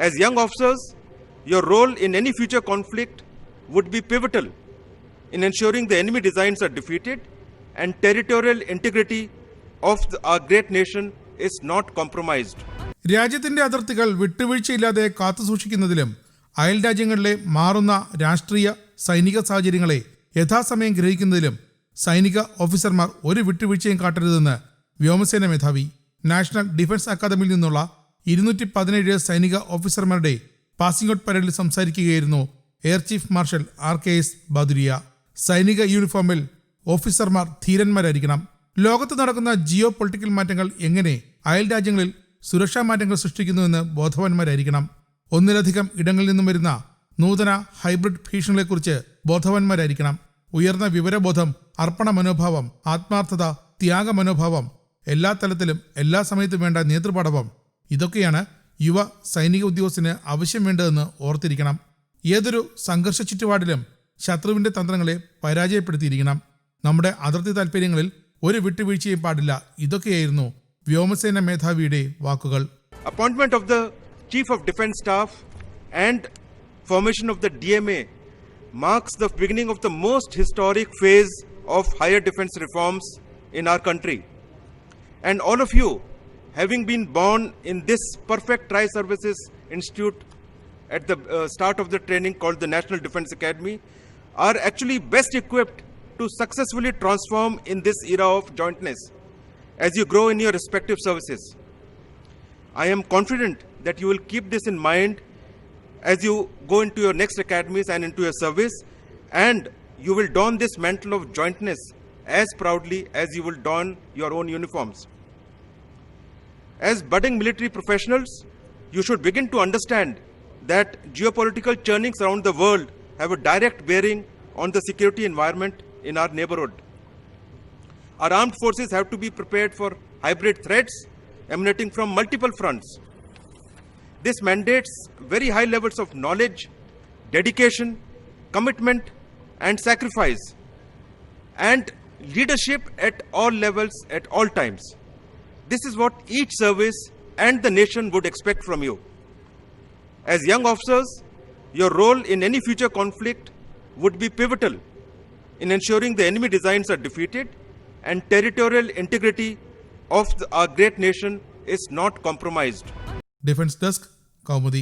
As young officers, your role in any future conflict would be pivotal in ensuring the enemy designs are defeated and territorial integrity of our great nation is not compromised. രാജ്യത്തിന്റെ അതിർത്തികൾ വിട്ടുവീഴ്ചയില്ലാതെ കാത്തുസൂക്ഷിക്കുന്നതിലും അയൽ രാജ്യങ്ങളിലെ മാറുന്ന രാഷ്ട്രീയ സൈനിക സാഹചര്യങ്ങളെ യഥാസമയം ഗ്രഹിക്കുന്നതിലും സൈനിക ഓഫീസർമാർ ഒരു വിട്ടുവീഴ്ചയും കാട്ടരുതെന്ന് വ്യോമസേന മേധാവി. നാഷണൽ ഡിഫൻസ് അക്കാദമിയിൽ നിന്നുള്ള 217 സൈനിക ഓഫീസർമാരുടെ പാസിംഗ് ഔട്ട് പരേഡിൽ സംസാരിക്കുകയായിരുന്നു എയർ ചീഫ് മാർഷൽ RKS ബാദുരിയ. സൈനിക യൂണിഫോമിൽ ഓഫീസർമാർ ധീരന്മാരായിരിക്കണം. ലോകത്ത് നടക്കുന്ന ജിയോ പൊളിറ്റിക്കൽ മാറ്റങ്ങൾ എങ്ങനെ അയൽ രാജ്യങ്ങളിൽ സുരക്ഷാ മാറ്റങ്ങൾ സൃഷ്ടിക്കുന്നുവെന്ന് ബോധവാന്മാരായിരിക്കണം. ഒന്നിലധികം ഇടങ്ങളിൽ നിന്നും വരുന്ന നൂതന ഹൈബ്രിഡ് ഭീഷണികളെക്കുറിച്ച് ബോധവാന്മാരായിരിക്കണം. ഉയർന്ന വിവരബോധം, അർപ്പണ മനോഭാവം, ആത്മാർത്ഥത, ത്യാഗ മനോഭാവം, എല്ലാ തലത്തിലും എല്ലാ സമയത്തും വേണ്ട നേതൃപാടവം, ഇതൊക്കെയാണ് യുവ സൈനിക ഉദ്യോഗസ്ഥന് ആവശ്യം വേണ്ടതെന്ന് ഓർത്തിരിക്കണം. ഏതൊരു സംഘർഷ ചുറ്റുപാടിലും ശത്രുവിന്റെ തന്ത്രങ്ങളെ പരാജയപ്പെടുത്തിയിരിക്കണം. നമ്മുടെ അതിർത്തി താൽപര്യങ്ങളിൽ ഒരു വിട്ടുവീഴ്ചയും പാടില്ല. ഇതൊക്കെയായിരുന്നു വ്യോമസേന മേധാവിയുടെ വാക്കുകൾ. Appointment of the Chief of Defence Staff and formation of the DMA marks the beginning of the most historic phase of higher defence reforms in our country. And all of you, having been born in this perfect tri-services institute at the start of the training called the National Defence Academy, are actually best equipped to successfully transform in this era of jointness as you grow in your respective services. I am confident that you will keep this in mind as you go into your next academies and into your service, and you will don this mantle of jointness as proudly as you will don your own uniforms. As budding military professionals, you should begin to understand that geopolitical churnings around the world have a direct bearing on the security environment in our neighborhood. Our armed forces have to be prepared for hybrid threats emanating from multiple fronts. This mandates very high levels of knowledge, dedication, commitment, and sacrifice, and leadership at all levels at all times. This is what each service and the nation would expect from you. As young officers, your role in any future conflict would be pivotal in ensuring the enemy designs are defeated and territorial integrity of our great nation is not compromised. Defence desk, Kaumudi.